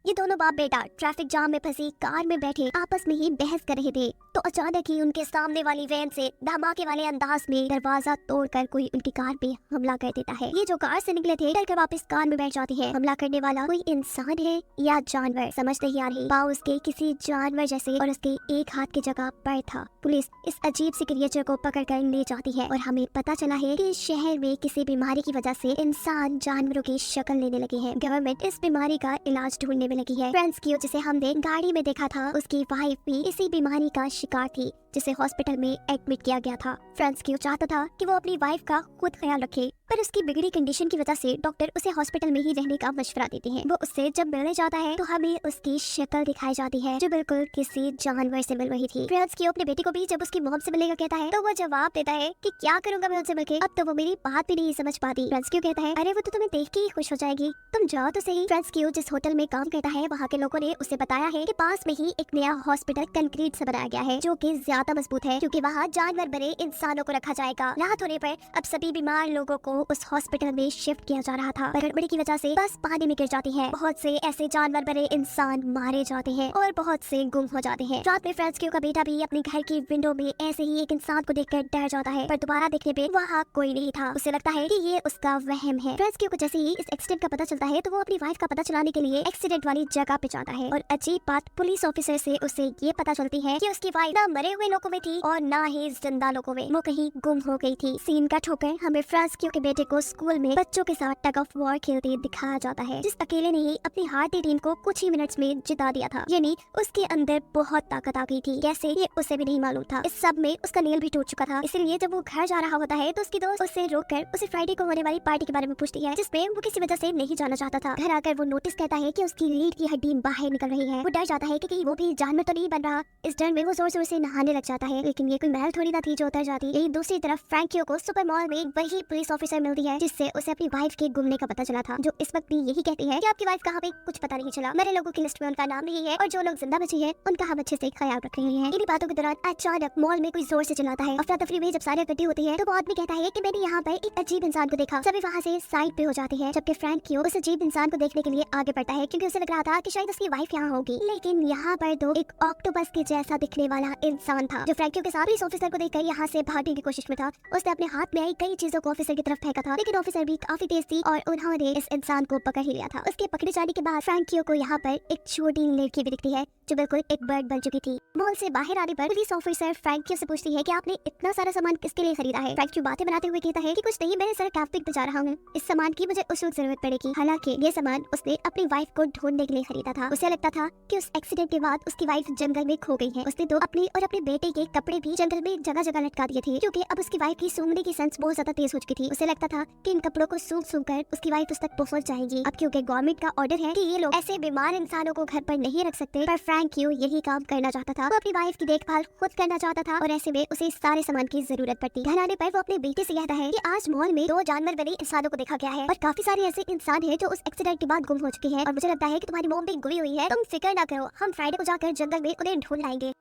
ये दोनों बाप बेटा ट्रैफिक जाम में फंसी कार में बैठे आपस में ही बहस कर रहे थे तो अचानक ही उनके सामने वाली वैन से धमाके वाले अंदाज में दरवाजा तोड़कर कोई उनकी कार पे हमला कर देता है। ये जो कार से निकले थे डरकर वापस कार में बैठ जाते हैं। हमला करने वाला कोई इंसान है या जानवर समझ नहीं आ रही। पाँव उसके किसी जानवर जैसे और उसके एक हाथ की जगह पैर था। पुलिस इस अजीब सी क्रिएचर को पकड़ कर ले जाती है और हमें पता चला है कि शहर में किसी बीमारी की वजह से इंसान जानवरों की शक्ल लेने लगे हैं। गवर्नमेंट इस बीमारी का इलाज ढूंढने में लगी है। फ्रांसियो जिसे हमने गाड़ी में देखा था उसकी वाइफ भी इसी बीमारी का शिकार थी जिसे हॉस्पिटल में एडमिट किया गया था। फ्रांसियो चाहता था कि वो अपनी वाइफ का खुद ख्याल रखे पर उसकी बिगड़ी कंडीशन की वजह से डॉक्टर उसे हॉस्पिटल में ही रहने का मशवरा देते हैं। वो उससे जब मिलने जाता है तो हमें उसकी शक्ल दिखाई जाती है जो बिल्कुल किसी जानवर से मिल रही थी। फ्रांसियो अपने बेटे को भी जब उसकी मॉम से मिलने का कहता है तो वो जवाब देता है कि क्या करूंगा मैं उनसे मिलके, अब तो वो मेरी बात भी नहीं समझ पाती। फ्रांसियो कहता है अरे वो तो तुम्हें देख के ही खुश हो जाएगी, तुम जाओ तो सही। फ्रांसियो जिस होटल में काम करता है वहाँ के लोगों ने उसे बताया है कि पास में ही एक नया हॉस्पिटल कंक्रीट से बनाया गया है जो कि ज्यादा मजबूत है क्योंकि वहाँ जानवर बने इंसानों को रखा जाएगा। राहत होने पर अब सभी बीमार लोगों को उस हॉस्पिटल में शिफ्ट किया जा रहा था पर गड़बड़ी की वजह से बस पानी में गिर जाती है। बहुत से ऐसे जानवर बने इंसान मारे जाते हैं और बहुत से गुम हो जाते हैं। रात में फ्रांसियो का बेटा भी अपने घर की विंडो में ऐसे ही एक इंसान को देखकर डर जाता है पर दोबारा देखने पे वहाँ कोई नहीं था। उसे लगता है कि ये उसका वहम है। फ्रांसियो को जैसे ही इस एक्सीडेंट का पता चलता है तो वो अपनी वाइफ का पता चलाने के लिए एक्सीडेंट वाली जगह पे जाता है और अजीब बात पुलिस ऑफिसर से उसे ये पता चलती है कि उसकी वाइफ ना मरे हुए लोगों में थी और ना ही जिंदा लोगों में, वो कहीं गुम हो गई थी। सीन कट होकर हमें फ्रांसियो के बेटे को स्कूल में बच्चों के साथ टग ऑफ वॉर खेलते दिखाया जाता है जिस अकेले ने ही अपनी हारती टीम को कुछ ही मिनट्स में जिता दिया था। यानी उसके अंदर बहुत ताकत आ गई थी, कैसे ये उसे भी नहीं मालूम था। इस सब में उसका नेल भी टूट चुका था, इसलिए जब वो घर जा रहा होता है तो उसकी दोस्त उसे रोककर उसे फ्राइडे को होने वाली पार्टी के बारे में पूछती है जिसमें वो किसी वजह से नहीं जाना चाहता था। घर आकर वो नोटिस करता है कि उसकी रीढ़ की हड्डी बाहर निकल रही है। वो डर जाता है कि कहीं वो भी जानवर तो नहीं बन रहा। इस डर में वो जोर जोर से नहाने लग जाता है लेकिन ये कोई महल थोड़ी ना थी जो उतर जाती। यही दूसरी तरफ फ्रैंकियो को सुपर मॉल में वही पुलिस ऑफिसर मिलती है जिससे उसे अपनी वाइफ के गुमने का पता चला था, जो इस वक्त भी यही कहती है कि आपकी वाइफ कहाँ पे कुछ पता नहीं चला। मरे लोगों की लिस्ट में उनका नाम नहीं है और जो लोग जिंदा बचे हैं उनका हम अच्छे से ख्याल रख रहे हैं। इन्हीं बातों के दौरान अचानक मॉल में कोई जोर से चिल्लाता है। अफरा तफरी में जब सारे इकट्ठे होते हैं तो वो आदमी कहता है कि मैंने यहाँ पर एक अजीब इंसान को देखा। सभी वहाँ से साइड पे हो जाते हैं जबकि फ्रैंकियो उस अजीब इंसान को देखने के लिए आगे बढ़ता है क्योंकि उसे लग रहा था कि शायद उसकी वाइफ यहाँ होगी। लेकिन यहाँ पर तो एक ऑक्टोपस के जैसा दिखने वाला इंसान था जो फ्रैंकियो के साथ पुलिस ऑफिसर को देखकर यहाँ से भागने की कोशिश में था। उसने अपने हाथ में आई कई चीजों को ऑफिसर की तरफ फेंका था लेकिन ऑफिसर भी काफी तेज थी और उन्होंने इस इंसान को पकड़ ही लिया था। उसके पकड़े जाने के बाद फ्रैंकियो को यहाँ पर एक छोटी लड़की भी दिखती है जो बिल्कुल एक बर्ड बन चुकी थी। मॉल से बाहर आने पर पुलिस ऑफिसर फ्रैंकियो से पूछती है कि आपने इतना सारा सामान किसके लिए खरीदा है। फ्रैंकियो बातें बनाते हुए कहता है कि कुछ नहीं, मैंने सर ट्रैफिक पे जा रहा हूँ, इस सामान की मुझे उस वक्त जरूरत पड़ेगी। हालांकि ये सामान उसने अपनी वाइफ को ढूंढने के लिए खरीदा था। उसे लगता था कि उस एक्सीडेंट के बाद उसकी वाइफ जंगल में खो गई है। उसने तो अपने और अपने बेटे के कपड़े भी जंगल में जगह जगह लटका दिए थे क्योंकि अब उसकी वाइफ की सूंघने की सेंस बहुत ज्यादा तेज हो चुकी थी। उसे लगता था कि इन कपड़ों को सूंघ सूंघ कर उसकी वाइफ उस तक पहुंच जाएगी। अब क्योंकि गवर्नमेंट का ऑर्डर है कि ये लोग ऐसे बीमार इंसानों को घर पर नहीं रख सकते, पर फ्रैंकियो यही काम करना चाहता था। वो अपनी वाइफ की देखभाल खुद करना चाहता था और ऐसे में उसे सारे सामान की जरूरत पड़ती। घर आने पर वो अपने बेटे से कहता है कि आज मॉल में 2 जानवर बने इंसानों को देखा गया है और काफी सारे ऐसे इंसान हैं जो उस एक्सीडेंट के बाद गुम हो चुके हैं और मुझे लगता है कि तुम्हारी मॉम भी गुमी हुई है। तुम फिक्र ना करो, हम फ्राइडे को जाकर जंगल में उन्हें ढूंढ लाएंगे।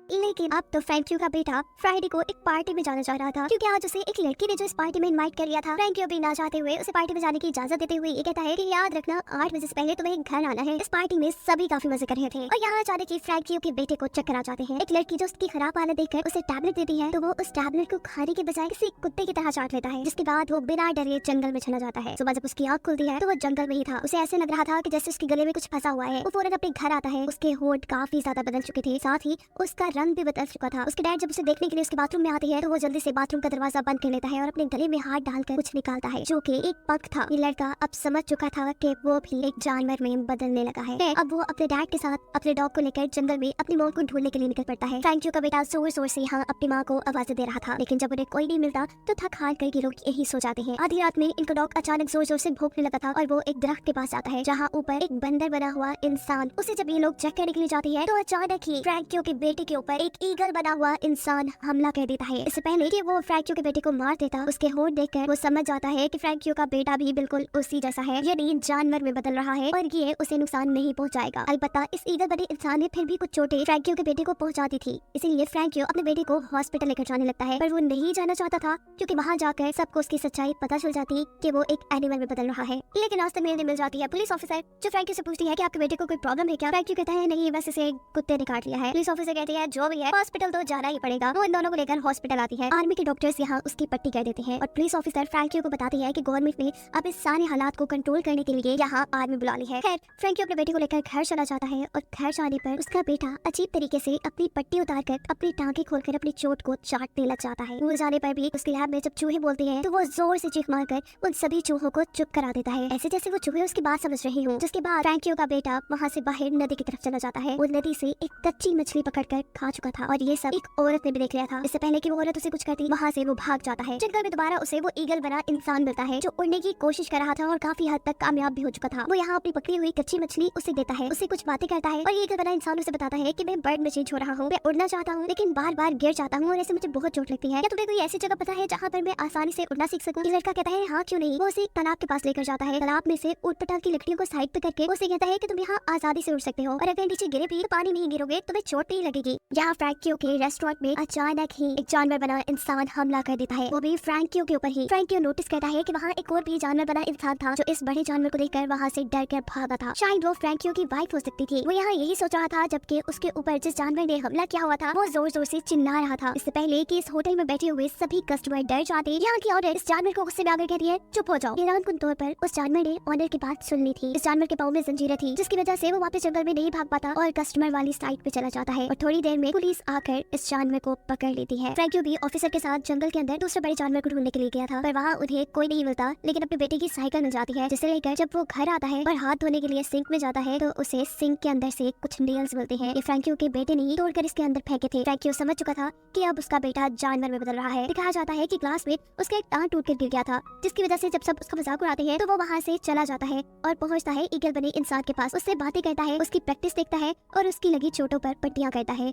लेकिन अब तो फ्रैंकियो का बेटा फ्राइडे को एक पार्टी में जाना चाह रहा था क्योंकि आज उसे एक लड़की ने जो इस पार्टी में इनवाइट कर लिया था। फ्रैंकियो भी ना चाहते हुए उसे पार्टी में जाने की इजाजत देते हुए ये कहता है कि याद रखना 8 बजे से पहले तुम्हें घर आना है। इस पार्टी में सभी काफी मजे कर रहे थे और यहाँ अचानक ही फ्रैंकियो के बेटे को चक्कर आ जाते हैं। एक लड़की जो उसकी खराब हालत देखकर उसे टैबलेट देती है तो वो उस टैबलेट को खाने के बजाय किसी कुत्ते की तरह चाट लेता है, जिसके बाद वो बिना डरे जंगल में चला जाता है। सुबह जब उसकी आँख खुलती है तो वो जंगल में ही था। उसे ऐसे लग रहा था कि जैसे उसके गले में कुछ फंसा हुआ है। वो फौरन अपने घर आता है। उसके होंठ काफी ज्यादा बदल चुके थे, साथ ही उसका रंग भी बदल चुका था। उसके डैड जब उसे देखने के लिए उसके बाथरूम में आते हैं तो वो जल्दी से बाथरूम का दरवाजा बंद कर लेता है और अपने गले में हाथ डालकर कुछ निकालता है जो कि एक पग था। ये लड़का अब समझ चुका था कि वो भी एक जानवर में बदलने लगा है। अब वो अपने डैड के साथ अपने डॉग को लेकर जंगल में अपनी मॉम को ढूंढने के लिए निकल पड़ता है। फ्रैंकियो का बेटा जोर जोर से यहाँ अपनी माँ को आवाजें दे रहा था लेकिन जब उन्हें कोई नहीं मिलता तो थक हार कर ये लोग यही सो जाते हैं। आधी रात में इनका डॉग अचानक जोर जोर से भौंकने लगा था और वो एक दरख्त के पास जाता है जहाँ ऊपर एक बंदर बना हुआ इंसान। उसे जब ये लोग चेक करने के लिए जाते हैं तो अचानक ही फ्रैंकियो के बेटे के ऊपर एक ईगल बना हुआ इंसान हमला कर देता है। इससे पहले कि वो फ्रैंकियो के बेटे को मार देता, उसके होठ देखकर वो समझ जाता है कि फ्रैंकियो का बेटा भी बिल्कुल उसी जैसा है, यानी जानवर में बदल रहा है और ये उसे नुकसान नहीं पहुंचाएगा। अलबत्ता इस ईगल बने इंसान ने फिर भी कुछ चोटें फ्रैंकियो के बेटे को पहुंचा दी थी, इसीलिए फ्रैंकियो अपने बेटे को हॉस्पिटल लेकर जाने लगता है। पर वो नहीं जाना चाहता था क्योंकि वहाँ जाकर सबको उसकी सच्चाई पता चल जाती कि वो एक एनिमल में बदल रहा है। लेकिन रास्ते में मिल जाती है पुलिस ऑफिसर, जो फ्रैंकियो से पूछती है कि आपके बेटे को कोई प्रॉब्लम है क्या। फ्रैंकियो कहता है नहीं, बस इसे कुत्ते ने काट लिया है। पुलिस ऑफिसर कहती है जो भी है हॉस्पिटल तो जाना ही पड़ेगा। वो इन दोनों को लेकर हॉस्पिटल आती है। आर्मी के डॉक्टर्स यहाँ उसकी पट्टी कर देते हैं और पुलिस ऑफिसर फ्रैंकियो को बताती है कि गवर्नमेंट ने अब इस सारे हालात को कंट्रोल करने के लिए यहाँ आर्मी बुला ली है। खैर फ्रैंकियो अपने बेटे को लेकर घर चला जाता है और घर जाने पर उसका बेटा अजीब तरीके से अपनी पट्टी उतारकर अपनी टांगे खोलकर अपनी चोट को चाटने लग जाता है। भूल जाने पर भी उसके लैब में जब चूहे बोलते हैं तो वो जोर से चीख मारकर उन सभी चूहों को चुप करा देता है, ऐसे जैसे वो चूहे उसकी बात समझ रहे हों। जिसके बाद फ्रैंकियो का बेटा वहाँ से बाहर नदी की तरफ चला जाता है। वो नदी से एक कच्ची मछली पकड़कर खा चुका था और ये सब एक औरत ने भी देख लिया था। इससे पहले कि वो औरत उसे कुछ करती, वहाँ से वो भाग जाता है। जंगल में दोबारा उसे वो ईगल बना इंसान मिलता है जो उड़ने की कोशिश कर रहा था और काफी हद तक कामयाब भी हो चुका था। वो यहाँ अपनी पकड़ी हुई कच्ची मछली उसे देता है, उससे कुछ बातें करता है और ये ईगल बना इंसान उसे बताता है कि मैं बर्ड में चेंज हो रहा हूँ, मैं उड़ना चाहता हूँ लेकिन बार बार गिर जाता हूँ और ऐसे मुझे बहुत चोट लगती है। क्या तुम्हें कोई ऐसी जगह पता है जहाँ पर मैं आसानी से उड़ना सीख सकूँ? लड़का कहता है हाँ क्यों नहीं। वो उसे एक तालाब के पास लेकर जाता है। तालाब में से ऊट-पटांग की लकड़ियों को साइड पे करके उसे कहता है कि तुम यहाँ आजादी से उड़ सकते हो और अगर नीचे गिरे भी तो पानी नहीं गिरोगे, तुम्हें चोट नहीं लगेगी। यहाँ फ्रैंकियो के रेस्टोरेंट में अचानक ही एक जानवर बना इंसान हमला कर देता है, वो भी फ्रैंकियो के ऊपर ही। फ्रैंकियो नोटिस करता है कि वहाँ एक और भी जानवर बना इंसान था जो इस बड़े जानवर को देखकर वहाँ से डर कर भागा था। शायद वो फ्रैंकियो की वाइफ हो सकती थी। वो यहाँ यही सोच रहा था जबकि उसके ऊपर जिस जानवर ने हमला किया हुआ था वो जोर जोर से चिल्ला रहा था। इससे पहले कि इस होटल में बैठे हुए सभी कस्टमर डर जाते, यहाँ की ऑनर इस जानवर को गुस्से में आकर कहती है चुप हो जाओ। हैरानकुन तौर पर उस जानवर ने ऑनर की बात सुन ली थी। इस जानवर के पाँव में जंजीरें थी जिसकी वजह से वो वापस जंगल में नहीं भाग पाता और कस्टमर वाली साइड पे चला जाता है और थोड़ी देर में पुलिस आकर इस जानवर को पकड़ लेती है। फ्रैंकियो भी ऑफिसर के साथ जंगल के अंदर दूसरे बड़े जानवर को ढूंढने के लिए गया था, पर वहाँ उन्हें कोई नहीं मिलता। लेकिन अपने बेटे की साइकिल मिल जाती है जिसे लेकर जब वो घर आता है और हाथ धोने के लिए सिंक में जाता है तो उसे सिंक के अंदर से कुछ नेल्स मिलते हैं। ये फ्रैंकियो के बेटे ने ही तोड़कर इसके अंदर फेंके थे। फ्रैंकियो समझ चुका था कि अब उसका बेटा जानवर में बदल रहा है। दिखाया जाता है कि क्लास में उसका एक टांग टूट कर गिर गया था जिसकी वजह से जब सब उसका मजाक उड़ाते हैं तो वो वहाँ से चला जाता है और पहुँचता है ईगल बने इंसान के पास। उससे बातें करता है, उसकी प्रैक्टिस देखता है और उसकी लगी चोटों पर पट्टियां करता है।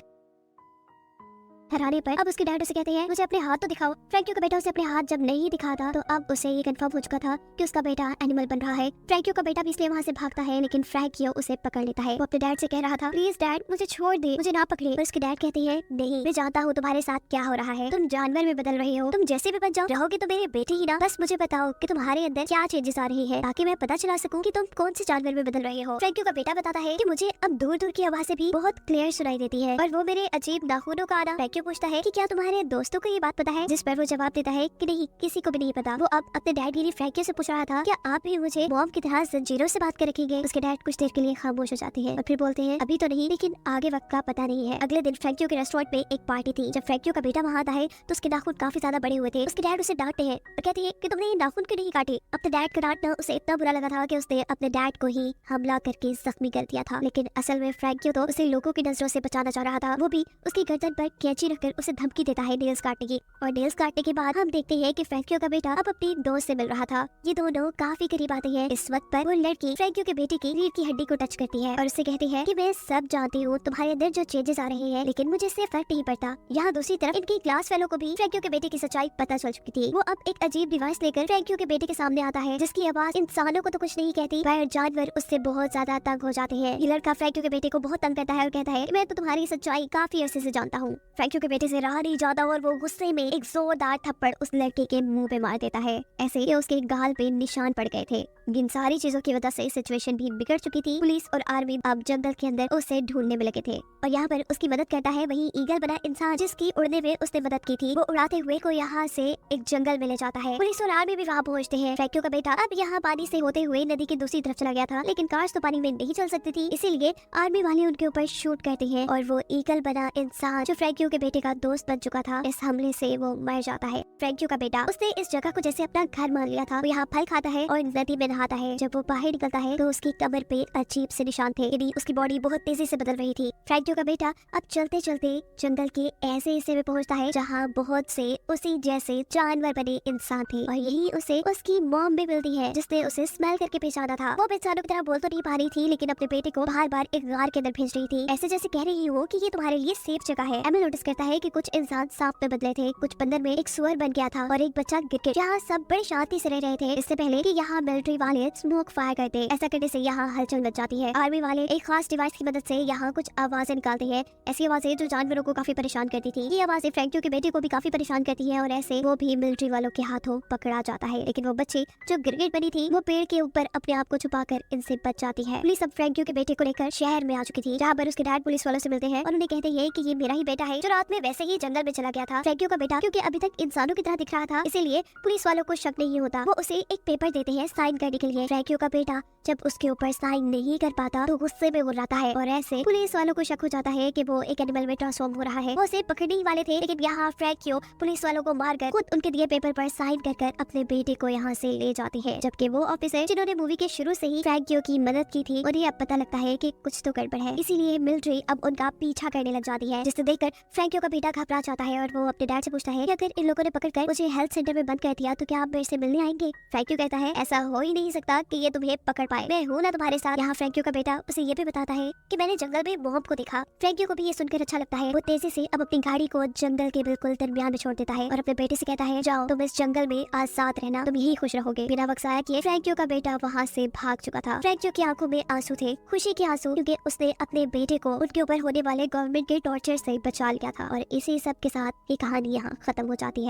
हराने पर अब उसके डैड उसे कहते हैं मुझे अपने हाथ तो दिखाओ। फ्रैंकियो का बेटा उसे अपने हाथ जब नहीं दिखाता तो अब उसे ये कंफर्म हो चुका था कि उसका बेटा एनिमल बन रहा है। फ्रैंकियो का बेटा भी इसलिए वहाँ से भागता है लेकिन फ्रैंकियो उसे पकड़ लेता है। वो अपने डैड से कह रहा था प्लीज डैड मुझे छोड़ दे, मुझे ना पकड़े। पर उसके डैड कहते हैं नहीं, मैं जानता हूँ तुम्हारे साथ क्या हो रहा है, तुम जानवर में बदल रहे हो, तुम जैसे भी बन जाओ रहोगे तो मेरे बेटे ही ना। बस मुझे बताओ कि तुम्हारे अंदर क्या चेंजेस आ रही है ताकि मैं पता चला सकूँ कि तुम कौन से जानवर में बदल रहे हो। फ्रैंकियो का बेटा बताता है कि मुझे अब दूर दूर की आवाजें भी बहुत क्लियर सुनाई देती है और वो मेरे अजीब नाखूनों का आना। फ्रैंकियो पूछता है कि क्या तुम्हारे दोस्तों को ये बात पता है, जिस पर वो जवाब देता है कि नहीं, किसी को भी नहीं पता। वो अब अपने डैड गिरी फ्रैंकियो से पूछ रहा था क्या आप भी मुझे मॉम की तरह जंजीरों से बात कर रखेंगे। उसके डैड कुछ देर के लिए खामोश हो जाते हैं और फिर बोलते हैं अभी तो नहीं लेकिन आगे वक्त का पता नहीं है। अगले दिन फ्रैंकियो के रेस्टोरेंट में एक पार्टी थी। जब फ्रैंकियो का बेटा वहाँ आता है तो उसके नाखून काफी ज्यादा बड़े हुए थे। उसके डैड उसे डांटते हैं और कहते हैं कि तुमने ये नाखून क्यों नहीं काटे। अपने डैड का डांटना उसे इतना बुरा लगा था कि उसने अपने डैड को ही हमला करके जख्मी कर दिया था। लेकिन असल में फ्रैंकियो तो उसे लोगों की नजरों से बचाना चाह रहा था। वो भी उसकी गर्दन पर कैंची रखकर उसे धमकी देता है नेल्स काटने की। और नेल्स काटने के बाद हम देखते हैं कि फ्रैंकियो का बेटा अब अपनी दोस्त से मिल रहा था। ये दोनों काफी करीब आते हैं। इस वक्त पर वो लड़की फ्रैंकियो के बेटे की रीढ़ की हड्डी को टच करती है और उससे कहती है कि मैं सब जानती हूँ तुम्हारे अंदर जो चेंजेस आ रहे हैं लेकिन मुझे इससे फर्क नहीं पड़ता। यहाँ दूसरी तरफ इनकी क्लास फेलो को भी फ्रैंकियो के बेटे की सच्चाई पता चल चुकी थी। वो अब एक अजीब डिवाइस लेकर फ्रैंकियो के बेटे के सामने आता है जिसकी आवाज इंसानों को तो कुछ नहीं कहती पर जानवर उससे बहुत ज्यादा तंग हो जाते हैं। ये लड़का फ्रैंकियो के बेटे को बहुत तंग करता है और कहता है मैं तो तुम्हारी सच्चाई काफी अरसे से जानता हूँ। फ्रैंकियो के बेटे से रहा नहीं जाता और वो गुस्से में एक जोरदार थप्पड़ उस लड़के के मुंह पे मार देता है, ऐसे कि उसके गाल पे निशान पड़ गए थे। इन सारी चीजों की वजह से सिचुएशन भी बिगड़ चुकी थी। पुलिस और आर्मी अब जंगल के अंदर उसे ढूंढने में लगे थे और यहाँ पर उसकी मदद करता है वही ईगल बना इंसान जिसकी उड़ने में उसने मदद की थी। वो उड़ाते हुए को यहाँ से एक जंगल में ले जाता है। पुलिस और आर्मी भी वहाँ पहुँचते हैं। फ्रैंकियो का बेटा अब यहाँ पानी से होते हुए नदी की दूसरी तरफ चला गया था लेकिन कार्स तो पानी में नहीं चल सकती थी, इसीलिए आर्मी वाले उनके ऊपर शूट करते हैं और वो ईगल बना इंसान जो फ्रैंकियो के बेटे का दोस्त बन चुका था इस हमले से वो मर जाता है। फ्रैंकियो का बेटा उसने इस जगह को जैसे अपना घर मान लिया था। वो यहाँ फल खाता है और नदी में आता है। जब वो बाहर निकलता है तो उसकी कमर पे अजीब से निशान थे, यानी उसकी बॉडी बहुत तेजी से बदल रही थी। फ्रैंकियो का बेटा अब चलते चलते जंगल के ऐसे हिस्से में पहुंचता है जहाँ बहुत से उसी जैसे जानवर बने इंसान थे, और यही उसे उसकी मॉम भी मिलती है जिसने उसे स्मेल करके पहचाना था। वो इंसानों की तरह बोल तो नहीं पा रही थी, लेकिन अपने बेटे को बार बार एक गार के अंदर भेज रही थी, ऐसे जैसे कह रही हो कि ये तुम्हारे लिए सेफ जगह है। एमिल नोटिस करता है कि कुछ इंसान सांप में बदले थे, कुछ बंदर में एक सुअर बन गया था और एक बच्चा गिरगिट। यहाँ सब बड़े शांति से रह रहे थे इससे पहले कि यहाँ मिलिट्री वाले स्मोक फायर करते। ऐसा करने से यहाँ हलचल मच जाती है। आर्मी वाले एक खास डिवाइस की मदद से यहाँ कुछ आवाजें निकालते हैं, ऐसी आवाजें जो जानवरों को काफी परेशान करती थी। ये आवाजें फ्रैंकियो के बेटे को भी काफी परेशान करती है और ऐसे वो भी मिलिट्री वालों के हाथों पकड़ा जाता है। लेकिन वो बच्ची जो गिरगिट बनी थी वो पेड़ के ऊपर अपने आप को छुपाकर इनसे बच जाती है। पुलिस अब फ्रैंकियो के बेटे को लेकर शहर में आ चुकी थी, जहाँ पर उसके डैड पुलिस वालों से मिलते हैं और उन्हें कहते हैं कि ये मेरा ही बेटा है जो रात में वैसे ही जंगल में चला गया था। फ्रैंकियो का बेटा क्योंकि अभी तक इंसानों की तरह दिख रहा था, इसीलिए पुलिस वालों को शक नहीं होता। वो उसे एक पेपर देते हैं साइन करने के लिए। फ्रैंकियो का बेटा जब उसके ऊपर साइन नहीं कर पाता तो गुस्से में वो रोता है और ऐसे पुलिस वालों को शक हो जाता है कि वो एक एनिमल में ट्रांसफॉर्म हो रहा है। वो उसे पकड़ने ही वाले थे, लेकिन यहाँ फ्रैंकियो पुलिस वालों को मारकर खुद उनके दिए पेपर पर साइन कर अपने बेटे को यहाँ से ले जाती है। जबकि वो ऑफिसर जिन्होंने मूवी के शुरू से ही फ्रैंकियो की मदद की थी, उन्हें अब पता लगता है कि कुछ तो गड़बड़ है, इसीलिए मिलिट्री अब उनका पीछा करने लग जाती है, जिसे देखकर फ्रैंकियो का बेटा घबरा जाता है और वो अपने डैड से पूछता है कि अगर इन लोगों ने पकड़कर मुझे हेल्थ सेंटर में बंद कर दिया तो क्या आप मेरे से मिलने आएंगे। फ्रैंकियो कहता है ऐसा हो ही नहीं सकता कि ये तुम्हें पकड़ पाए, मैं हूँ ना तुम्हारे साथ। यहाँ फ्रैंकियो का बेटा उसे ये भी बताता है कि मैंने जंगल में मॉम को देखा। फ्रैंकियो को भी ये सुनकर अच्छा लगता है। वो तेजी से अब अपनी गाड़ी को जंगल के बिल्कुल दरमियान में छोड़ देता है और अपने बेटे से कहता है जाओ तुम इस जंगल में आजाद रहना, तुम यही खुश रहोगे। बिना वक्त आया कि फ्रैंकियो का बेटा वहाँ से भाग चुका था। फ्रैंकियो की आंखों में आंसू थे, खुशी के आंसू, क्योंकि उसने अपने बेटे को उनके ऊपर होने वाले गवर्नमेंट के टॉर्चर से बचा लिया था। और इसी सब के साथ ये कहानी यहाँ खत्म हो जाती है।